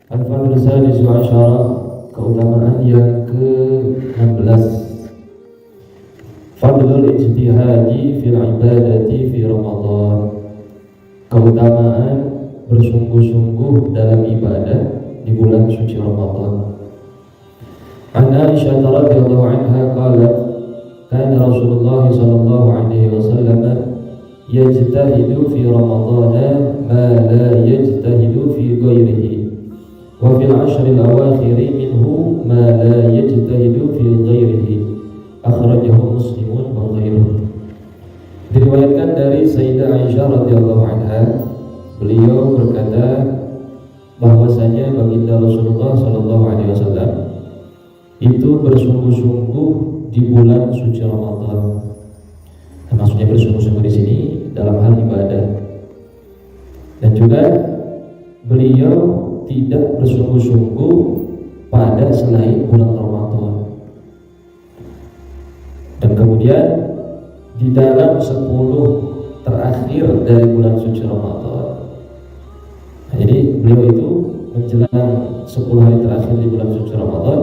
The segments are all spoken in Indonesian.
Al-Fadl Sadis Asyara, keutamaan yang ke-16. Fadlul ijtihadi fil ibadati fi Ramadan. Keutamaan bersungguh-sungguh dalam ibadah di bulan suci Ramadan. An Aisyah radhiyallahu anha qalat, kana Rasulullah sallallahu alaihi wasallam yajtahidu fi Ramadan ma la yajtahidu fi ghairihi. Wa fil ashril awakhiri minhu ma la yajtahidu fi ghairihi. Akhrajahu Muslimun wa ghairuhu. Diriwayatkan dari Sayyidah Aisyah radhiyallahu anha, beliau berkata bahwasanya baginda Rasulullah sallallahu alaihi wasallam itu bersungguh-sungguh di bulan suci Ramadan. Maksudnya bersungguh-sungguh di sini dalam hal ibadah. Dan juga beliau tidak bersungguh-sungguh pada selain bulan Ramadan. Dan kemudian di dalam 10 terakhir dari bulan suci Ramadan. Nah, jadi beliau itu menjelang 10 hari terakhir di bulan suci Ramadan,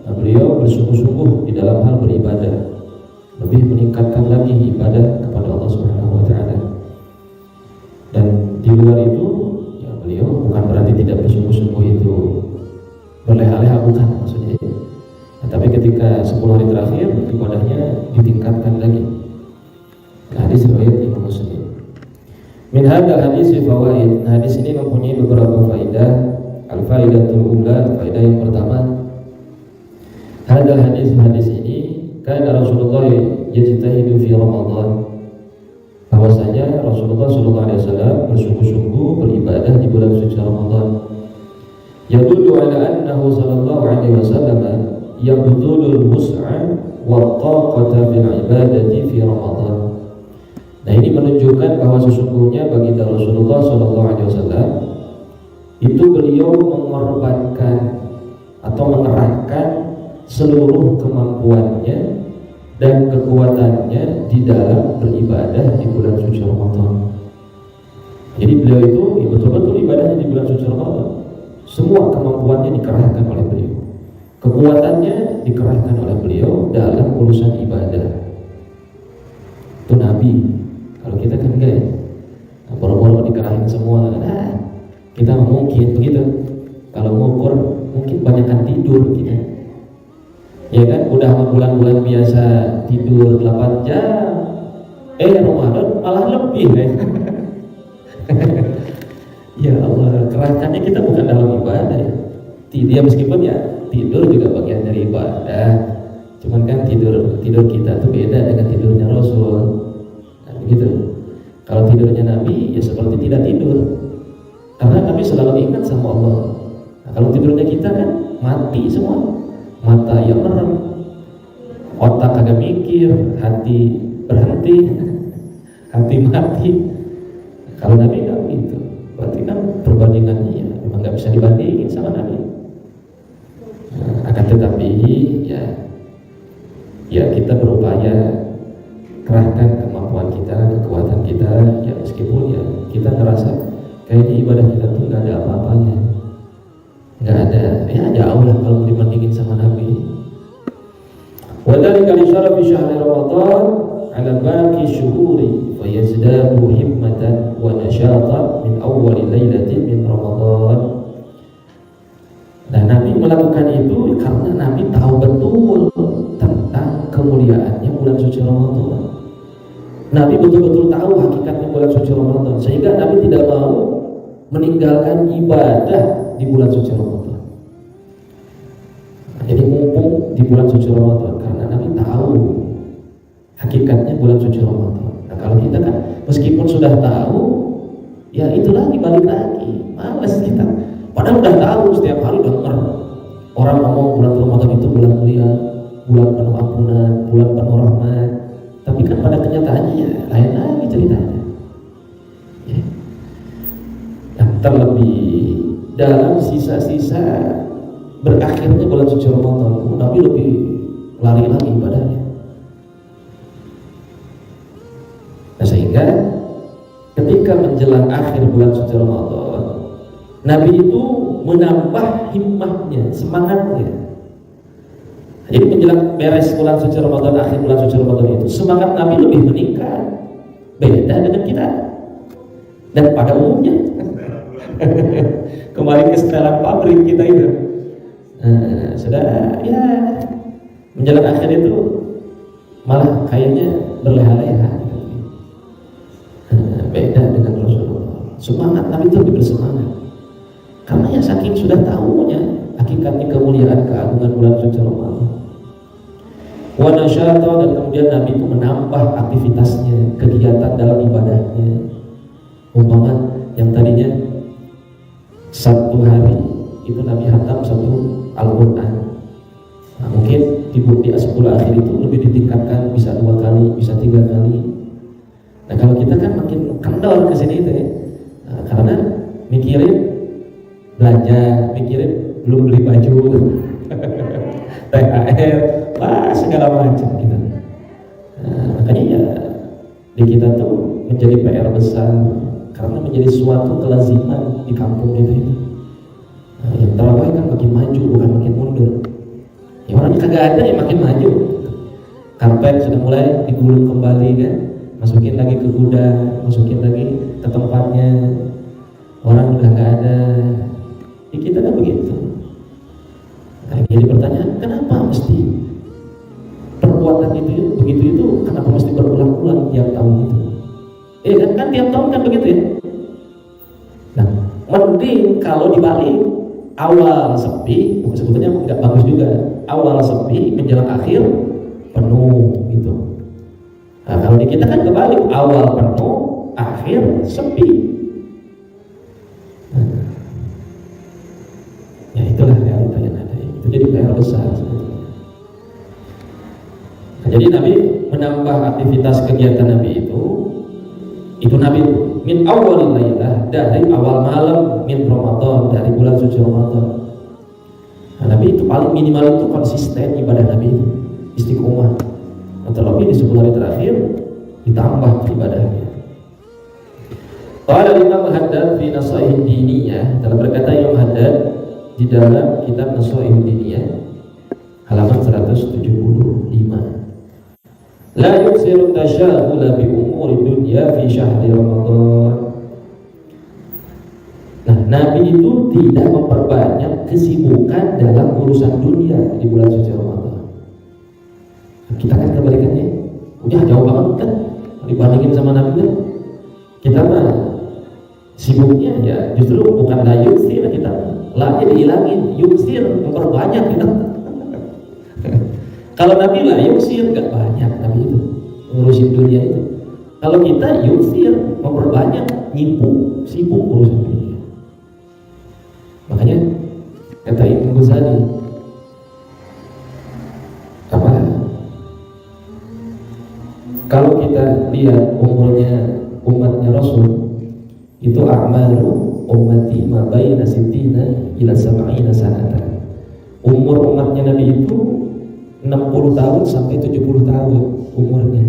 nah, beliau bersungguh-sungguh di dalam hal beribadah, lebih meningkatkan lagi ibadah kepada Allah Subhanahu wa taala. Dan di luar itu beliau bukan berarti tidak bersungguh-sungguh itu berleha-leha, bukan maksudnya. Nah, tapi ketika 10 hari terakhir ibadahnya ditingkatkan lagi. Hadis riwayat Imam Muslim. Min hadzal hadis fawaid. Hadis ini mempunyai beberapa faedah. Al-faidatul ula, faedah yang pertama. Hadzal hadis ini kana Rasulullah yajtahidu fi Ramadan. Bahwasanya Rasulullah SAW bersungguh-sungguh beribadah di bulan suci Ramadan. Yadullu ala annahu sallallahu alaihi wasallam yabdhulul wus'a wa taqata bil ibadati fi Ramadan. Nah, ini menunjukkan bahwa sesungguhnya baginda Rasulullah SAW itu beliau mengorbankan atau mengerahkan seluruh kemampuannya dan kekuatannya di dalam beribadah di bulan suci Ramadan. Jadi beliau itu betul-betul ibadahnya di bulan suci Ramadan. Semua kemampuannya dikerahkan oleh beliau, kekuatannya dikerahkan oleh beliau dalam urusan ibadah. Itu Nabi. Kalau kita kan enggak ya, boro-boro dikerahin semua. Nah, kita mungkin begitu. Kalau ngukur mungkin banyakkan tidur kita. Ya kan, udah bulan-bulan biasa tidur 8 jam, Ramadan malah lebih kan? Ya Allah, kerahkannya kita bukan dalam ibadah ya. Dia meskipun ya tidur juga bagian dari ibadah. Cuman kan tidur kita tuh beda dengan tidurnya Rasul. Nah, begitu. Kalau tidurnya Nabi ya seperti tidak tidur. Karena Nabi selalu ingat sama Allah. Nah, kalau tidurnya kita kan mati semua. Mata yang merem, otak kagak mikir, hati berhenti, hati mati. Kalau Nabi nggak gitu, berarti kan perbandingannya ya memang nggak bisa dibandingin sama Nabi. Nah, akan tetapi ya kita berupaya kerahkan kemampuan kita, kekuatan kita, ya meskipun ya kita ngerasa kayaknya ibadah kita tuh nggak ada apa-apanya. Nggak ada, ya jauh lah kalau dibandingin sama Nabi. Wadhalika li syarafi syahri Ramadan ala baqi syuhuri fa yazdadu himmatan wa nasyatan min awwali lailatin min Ramadan. Nah, Nabi melakukan itu karena Nabi tahu betul tentang kemuliaannya bulan suci Ramadan. Nabi betul-betul tahu hakikatnya bulan suci Ramadan, sehingga Nabi tidak mau meninggalkan ibadah di bulan suci Ramadan. Nah, jadi mumpung di bulan suci Ramadan karena Nabi tahu hakikatnya bulan suci Ramadan. Nah, kalau kita kan meskipun sudah tahu, ya itulah dibalik lagi, malas kita. Padahal udah tahu, setiap hari dengar orang ngomong bulan Ramadan itu bulan mulia, bulan penuh ampunan, bulan penuh rahmat. Tapi kan pada kenyataannya ya lain lagi ceritanya. Ya. Nah, terlebih dalam sisa-sisa berakhirnya bulan suci Ramadan, Nabi lebih lari lagi ibadahnya. Nah, sehingga ketika menjelang akhir bulan suci Ramadan, Nabi itu menambah himmahnya, semangatnya. Jadi menjelang beres bulan suci Ramadan, akhir bulan suci Ramadan itu semangat Nabi lebih meningkat, beda dengan kita dan pada umumnya. Kembali ke setelan pabrik kita itu, sudah ya menjelang akhir itu malah kayaknya berleha-leha. Beda dengan Rasulullah. Semangat Nabi itu lebih bersemangat karena ya saking sudah tahunya hakikatnya kemuliaan keagungan bulan suci Ramadan. Wa nasyata, dan kemudian Nabi itu menambah aktivitasnya, kegiatan dalam ibadahnya. Umpama yang tadinya satu hari itu Nabi hatam satu Al-Quran, nah, mungkin di 10 akhir itu lebih ditingkatkan, bisa 2 kali, bisa 3 kali. Nah kalau kita kan makin kendor ke sini itu ya, nah, karena mikirin belanja, mikirin belum beli baju, THR, segala macam kita. Nah, makanya ya di kita tuh menjadi PR besar karena menjadi suatu kelaziman di kampung kita ini. Nah, yang terawih kan makin maju bukan makin mundur. Ya orangnya kagak ada yang makin maju. Karpet sudah mulai digulung kembali kan, masukin lagi ke gudang, masukin lagi ke tempatnya. Orang udah nggak ada. Di kita kan begitu. Nah, jadi pertanyaan, kenapa mesti perbuatan itu begitu itu? Kenapa mesti berulang-ulang tiap tahun itu? Kan tiap tahun kan begitu ya. Nah, mending kalau dibalik, awal sepi, sebetulnya nggak bagus juga. Awal sepi, menjelang akhir penuh gitu. Nah, kalau di kita kan kebalik, awal penuh, akhir sepi. Nah, ya itulah realita yang ada. Itu jadi PR besar sebetulnya. Nah, jadi Nabi menambah aktivitas kegiatan Nabi itu Nabi min awalil lailah, dari awal malam min Ramadan, dari bulan suci Ramadan. Nah, Nabi itu paling minimal itu konsisten ibadah Nabi itu, istiqomah. Nah, terlebih di 10 hari terakhir ditambah ibadahnya. Qala Imam Haddad fi Nasaih Diniyah, dalam berkata Imam Haddad di dalam kitab Nasaih Diniyah halaman 175. La yuksiru tasyaghula bi umuri dunya fi syahri Ramadan. Nah, Nabi itu tidak memperbanyak kesibukan dalam urusan dunia di bulan suci Ramadan. Kita kan kebalikannya, udah jauh banget kan dibandingin sama Nabi kan. Kita mah sibuknya ya justru bukan la yuksir, kita la-nya dihilangin, yuksir memperbanyak kita. Kalau Nabi lah yuksir, gak banyak Nabi itu ngurusin dunia itu. Kalau kita yuksir, memperbanyak, sibuk urusan dunia. Makanya kata Ibnu Ghazali, kalau kita lihat umurnya umatnya Rasul itu a'malu ummati ma baina sittina ila sab'ina sanatan. Umur umatnya Nabi itu 60 tahun sampai 70 tahun umurnya.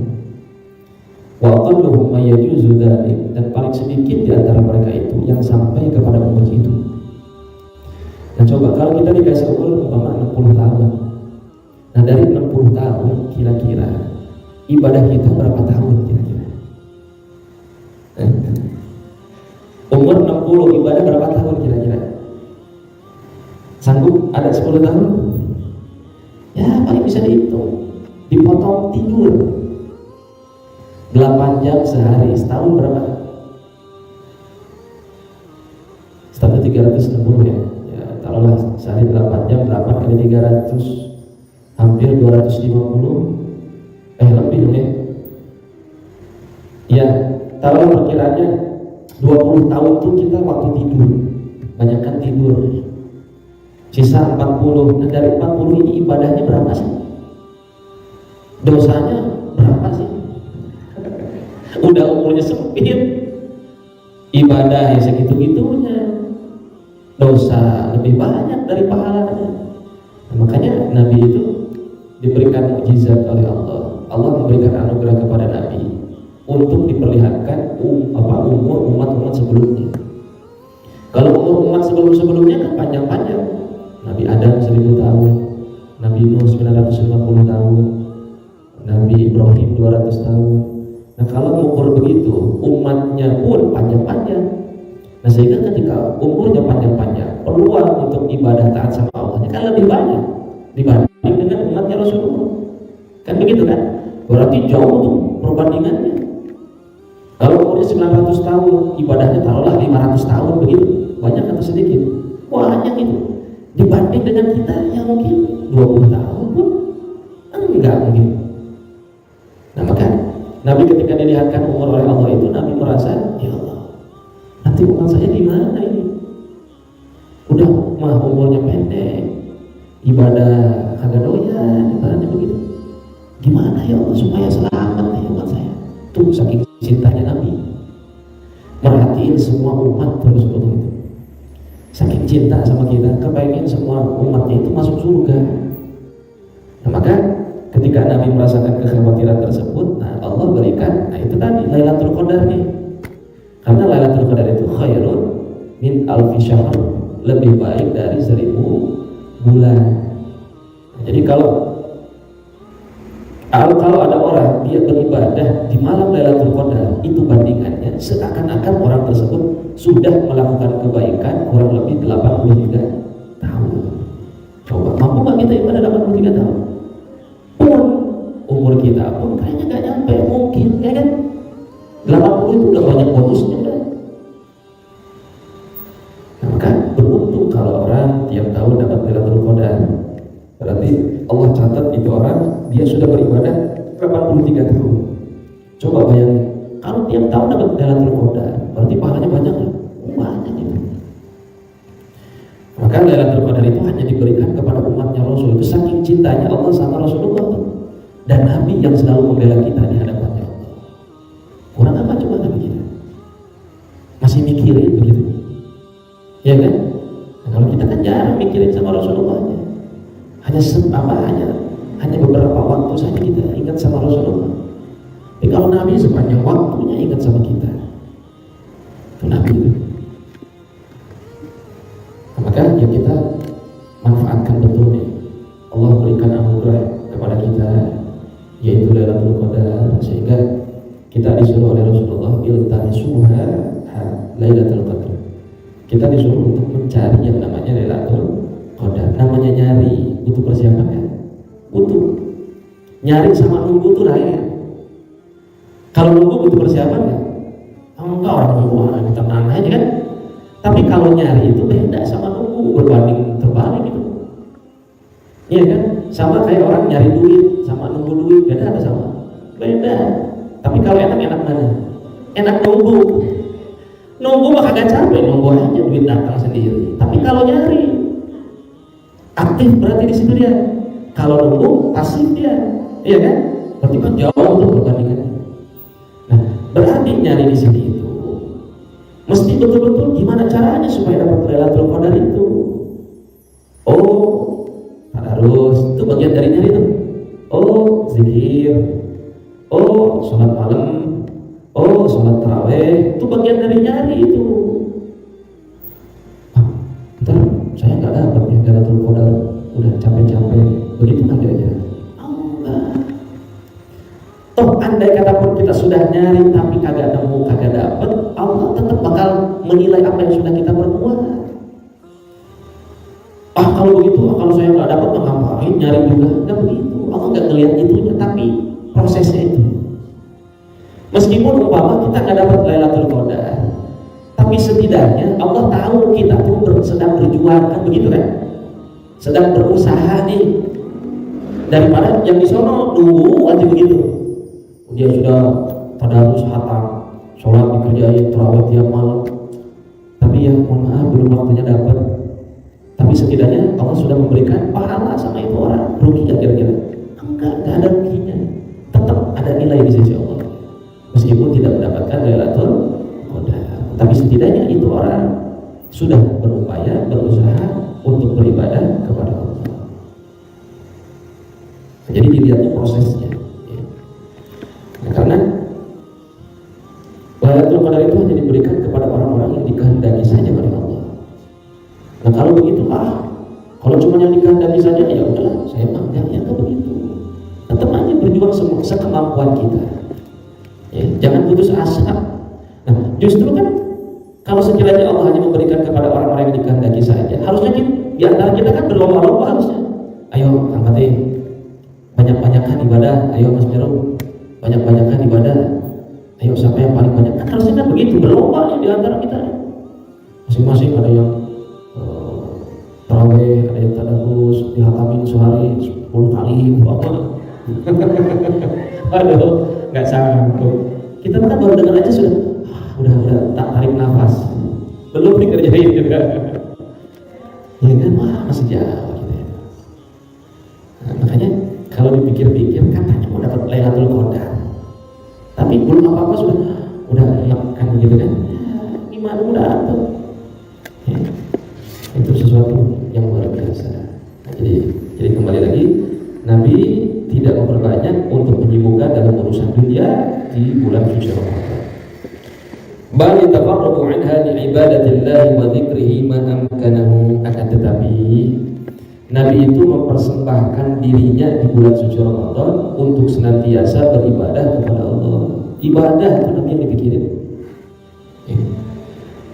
Wa aqalluhum ma yajuzu dzalik, dan paling sedikit di antara mereka itu yang sampai kepada umur itu. Nah coba kalau kita dikasih umur umpama 60 tahun. Nah dari 60 tahun kira-kira ibadah kita berapa tahun kira-kira? Umur 60 ibadah berapa tahun kira-kira? Sanggup ada 10 tahun? Ya paling bisa dihitung, dipotong tidur 8 jam sehari, setahun berapa? Setahun 360 ya, ya taruhlah sehari 8 jam, 8 kali 300 hampir 250, lebih dong ya. Ya taruh perkiraannya 20 tahun tuh kita waktu tidur, banyakkan tidur. Sisa 40, dan dari 40 ini ibadahnya berapa sih? Dosanya berapa sih? Udah umurnya sempit, ibadah ya segitu-gitunya, dosa lebih banyak dari pahalanya. Nah, makanya Nabi itu diberikan mukjizat oleh Allah. Allah memberikan anugerah kepada Nabi untuk diperlihatkan umur umat-umat sebelumnya. Kalau umur umat sebelum-sebelumnya kan panjang-panjang. Nabi Adam 1000 tahun, Nabi Nuh 950 tahun, Nabi Ibrahim 200 tahun. Nah kalau mengukur begitu, umatnya pun panjang-panjang. Nah sehingga ketika umurnya panjang-panjang, peluang untuk ibadah taat sama Allahnya kan lebih banyak dibanding dengan umatnya Rasulullah. Kan begitu kan? Berarti jauh tuh perbandingannya. Kalau umurnya 900 tahun, ibadahnya taruhlah 500 tahun begitu. Banyak atau sedikit? Banyak itu. Dibanding dengan kita yang mungkin 20 tahun pun enggak mungkin. Nah maka Nabi ketika dilihatkan umur oleh Allah itu, Nabi merasa, ya Allah, nanti umur saya di mana ini? Udah mah umurnya pendek, ibadah kagak doyan, ibadahnya begitu. Gimana ya Allah supaya selamat nih umat saya? Tuh saking cintanya Nabi, merhatiin semua umat terus begitu. Saking cinta sama kita, kepengen semua umatnya itu masuk surga. Nah maka ketika Nabi merasakan kekhawatiran tersebut, nah Allah berikan, nah itu tadi Lailatul Qadar nih. Karena Lailatul Qadar itu khairun min alfi syahr, lebih baik dari 1000 bulan. Jadi kalau ada orang dia beribadah di malam Lailatul Qadar, itu bandingannya seakan-akan orang tersebut sudah melakukan kebaikan kurang lebih 83 tahun. Coba mampu nggak kita ibadah 83 tahun? Pun umur kita pun kayaknya nggak nyampe, mungkin ya kan? 80 itu udah banyak bonusnya kan? Nah, maka beruntung kalau orang tiap tahun dapat Lailatul Qadar. Berarti Allah catat itu orang dia sudah beribadah 83 tahun. Coba bayangin, kalau tiap tahun dapat Lailatul Qadar, berarti pahalanya banyak nggak? Banyak itu. Maka Lailatul Qadar itu hanya diberikan kepada umatnya Rasul. Itu saking cintanya Allah sama Rasulullah dan Nabi yang selalu membela kita di hadapannya Allah. Kurang apa coba Nabi kita? Masih mikirin begitu, ya kan? Nah, kalau kita kan jarang mikirin sama Rasulullahnya. Hanya beberapa waktu saja kita ingat sama Rasulullah. Tapi kalau Nabi sepanjang waktunya ingat sama kita. Itu Nabi. Nah, maka ya kita manfaatkan betul nih. Allah berikan anugerah kepada kita, yaitu Lailatul Qadar, sehingga kita disuruh oleh Rasulullah iltamisuha Lailatul Qadar. Kita disuruh untuk mencari yang namanya Lailatul Qadar. Namanya nyari, butuh persiapan ya? Butuh. Nyari sama nunggu tuh lain. Kalau nunggu butuh persiapan ya? Enggak, orang nunggu tenang aja kan? Tapi kalau nyari itu beda sama nunggu, berbanding terbalik gitu. Iya kan? Sama kayak orang nyari duit sama nunggu duit, beda apa sama? Beda. Tapi kalau enak mana? Enak nunggu. Nunggu mah kagak capek, nunggu aja duit datang sendiri. Tapi kalau nyari aktif berarti di situ dia. Kalau nunggu pasif dia, iya kan? Berarti kan jauh tuh perbandingannya. Nah, berarti nyari di sini itu mesti betul-betul gimana caranya supaya dapat Lailatul Qadar itu. Oh, tadarus itu bagian dari nyari itu. Oh, zikir. Oh, sholat malam. Oh, sholat tarawih itu bagian dari nyari itu. Bentar, saya nggak dapat ya Lailatul Qadar, udah capek-capek, begitu nggak kira-kira? Enggak. Toh andai kata pun kita sudah nyari tapi kagak nemu, kagak dapet, Allah tetap bakal menilai apa yang sudah kita perbuat. Kalau begitu, kalau saya nggak dapat, ngapain nyari juga? Nggak begitu. Allah nggak ngelihat itunya, tapi prosesnya itu. Meskipun umpama kita nggak dapat Lailatul Qadar, tapi setidaknya Allah tahu kita tuh sedang berjuang, kan begitu kan? Sedang berusaha nih. Daripada yang di sono nunggu aja begitu. Dia sudah tadarus hatam, sholat dikerjain, tarawih tiap malam. Tapi ya mohon maaf belum waktunya dapat. Tapi setidaknya Allah sudah memberikan pahala sama itu orang. Rugi nggak kira-kira? Enggak ada ruginya. Tetap ada nilai di sisi Allah. Meskipun tidak mendapatkan Lailatul Qadar, tapi setidaknya itu orang sudah berupaya, berusaha untuk beribadah kepada Allah. Jadi dilihatnya prosesnya. Nah, karena Lailatul Qadar itu hanya diberikan kepada orang-orang yang dikehendaki saja oleh Allah. Nah kalau begitu kalau cuma yang dikehendaki saja ya udahlah, saya mah ya begitu. Tetap aja berjuang sekemampuan kita. Ya, jangan putus asa. Nah, justru kan kalau sekiranya Allah hanya memberikan kepada orang-orang yang dikehendaki saja, harusnya di antara kita kan berlomba-lomba harusnya. Ayo angkat banyak-banyakan ibadah. Ayo Mas Miro, banyak-banyakan ibadah. Ayo siapa yang paling banyak? Kan harusnya kan begitu, berlomba di antara kita. Masing-masing ada yang tarawih, ada yang tadarus, dihatamin sehari 10 kali apa? Aduh, nggak sanggup. Kita kan baru dengar aja sudah tak tarik nafas, belum dikerjain juga. Ya kan, masih jauh gitu ya. Nah, makanya kalau dipikir-pikir katanya mau dapat Lailatul Qadar, tapi belum apa-apa udah kan gitu kan? Gimana udah dapat? Ya, itu sesuatu yang luar biasa. Nah, jadi kembali lagi, Nabi tidak memperbanyak untuk menyibukkan dalam urusan dunia di bulan suci Ramadan. Bal tafarraqu anha li ibadatillah wa dzikrihi ma amkanahu. Akan tetapi Nabi itu mempersembahkan dirinya di bulan suci Ramadan untuk senantiasa beribadah kepada Allah. Ibadah itu Nabi yang dipikirin.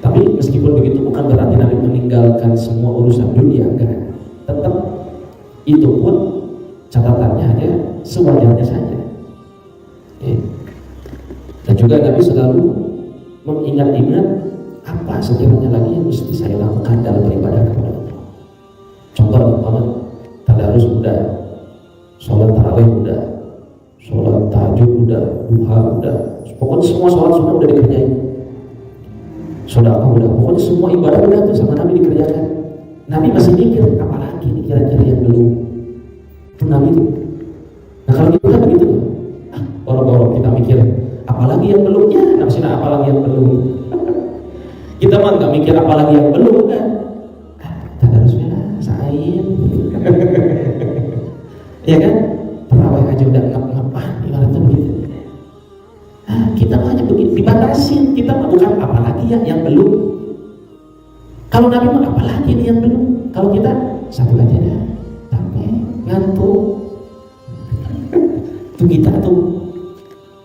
Tapi meskipun begitu bukan berarti Nabi meninggalkan semua urusan dunia, enggak. Tetap itu pun catatannya hanya sewajarnya saja. Dan juga Nabi selalu mengingat-ingat apa sekiranya lagi yang mesti saya lakukan dalam beribadah kepada Allah. Contoh umpama tadarus udah, sholat tarawih udah, sholat tahajud udah, duha udah, pokoknya semua sholat sunnah udah dikerjain. Sedekah udah, pokoknya semua ibadah udah tuh sama Nabi dikerjakan. Nabi masih mikir apalagi nih kira-kira yang belum. Itu Nabi tuh. Nah kalau kita kan begitu, boro-boro kita mikir apalagi yang belum, ya nafsina apalagi yang belum. Kita mah nggak mikir apalagi yang belum kan. Tadarusnya sain. Iya kan? Terawih aja udah ngap-ngapan ibaratnya begitu. Kita hanya begitu dibatasin, kita mah bukan apalagi yang belum. Kalau Nabi mah apalagi nih yang belum. Kalau kita satu aja dah, capek, ngantuk. Itu kita tuh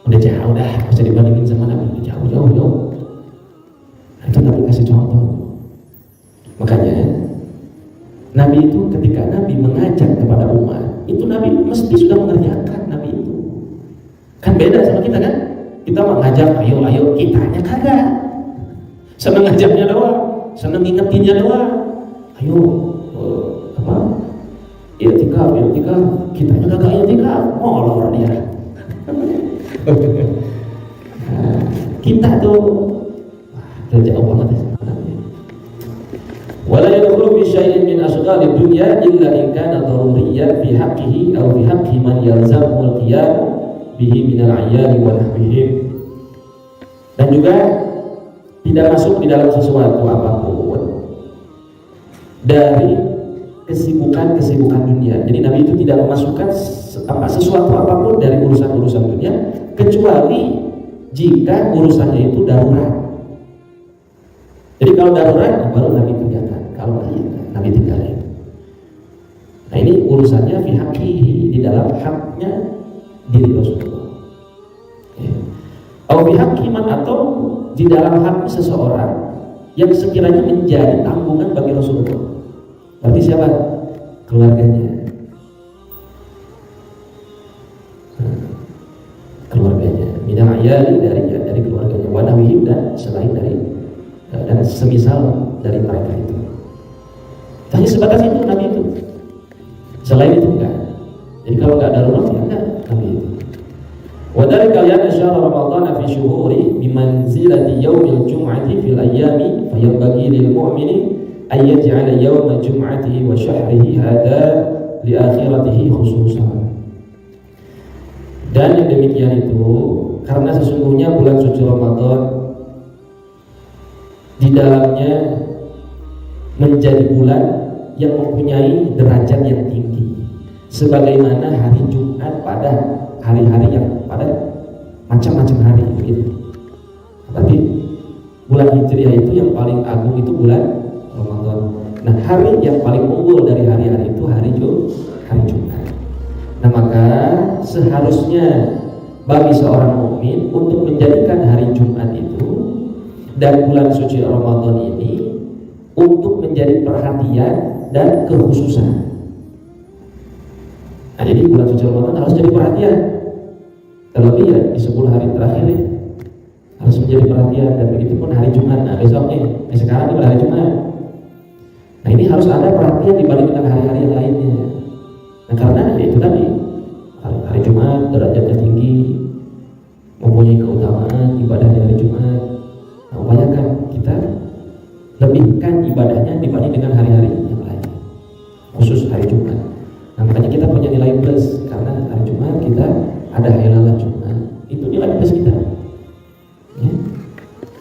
udah jauh dah, bisa dibandingin sama Nabi, jauh. Nah, itu Nabi kasih contoh. Makanya Nabi itu ketika Nabi mengajak kepada umat, itu Nabi mesti sudah mengerjakan. Nabi itu kan beda sama kita kan. Kita mengajak, ayo, kitanya kagak. Seneng ngajaknya doang, seneng ngingetinnya doang. Ayo, i'tikaf, kitanya kagak i'tikaf, molor dia. Kita tuh jauh banget ya. Wala yadkhulu fi syai'in min ashghali dunya illa in kana daruriyyan fi haqqihi aw fi haqqi man yalzamu al-qiyam bihi minal ayyali wa nahwihim. Dan juga tidak masuk di dalam sesuatu apapun dari kesibukan dunia. Jadi Nabi itu tidak memasukkan sesuatu apapun dari urusan dunia kecuali jika urusannya itu darurat. Jadi kalau darurat baru Nabi kerjakan, kalau Nabi tinggalin. Nah ini urusannya fi haqqihi, di dalam haknya diri Rasulullah. Atau pihak iman, atau di dalam hak seseorang yang sekiranya menjadi tanggungan bagi Rasulullah. Berarti siapa? Keluarganya. Keluarganya. Minal ayali, dari keluarganya. Wa nahwihim, dan selain dari dan semisal dari mereka itu. Hanya sebatas itu Nabi itu. Selain itu enggak. Jadi kalau enggak darurat ya enggak Nabi itu. وذلك لأن شهر رمضان في شهور بمنزلة يوم الجمعة في الأيام فينبغي للمؤمن أن يجعل يوم جمعته وشهره هذا لآخرته خصوصا. Dan yang demikian itu karena sesungguhnya bulan suci Ramadan di dalamnya menjadi bulan yang mempunyai derajat yang tinggi, sebagaimana hari Jumat pada hari-hari yang pada macam-macam hari begitu. Tapi bulan Hijriah itu yang paling agung itu bulan Ramadan. Nah, hari yang paling unggul dari hari-hari itu hari Jumat. Nah, maka seharusnya bagi seorang mukmin untuk menjadikan hari Jumat itu dan bulan suci Ramadan ini untuk menjadi perhatian dan kekhususan. Nah, jadi bulan suci Ramadan harus jadi perhatian, terlebih ya di 10 hari terakhir ya, harus menjadi perhatian. Dan begitu pun hari Jumat. Nah, besoknya, sekarang ini hari Jumat. Nah, ini harus ada perhatian dibandingkan hari-hari yang lainnya. Nah, karena ya itu tadi, hari Jumat derajatnya tinggi, mempunyai keutamaan ibadah di hari Jumat. Nah, upayakan kita lebihkan ibadahnya dibanding dengan hari-hari yang lain, khusus hari Jumat. Nah, makanya kita punya nilai plus, karena hari Jumat kita ada helalan Jumat, itu nilai plus kita ya.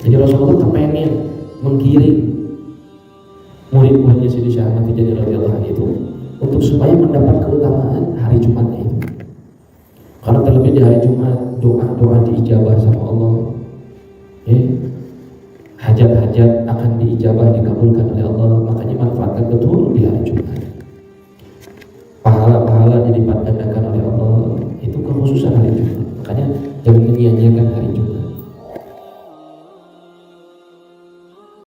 Jadi Rasulullah kepengen menggiring murid-muridnya Siti Syah Ahmad Tijani radhiyallahu anhu itu untuk supaya mendapat keutamaan hari Jumatnya itu. Karena terlebih di hari Jumat doa-doa diijabah sama Allah ya. Hajat-hajat akan diijabah, dikabulkan oleh Allah. Makanya manfaatkan betul di hari Jumat. Pahala-pahala dilipat gandakan oleh Allah. Itu kekhususan hari Jumat. Makanya jangan menyia-nyiakan hari Jumat.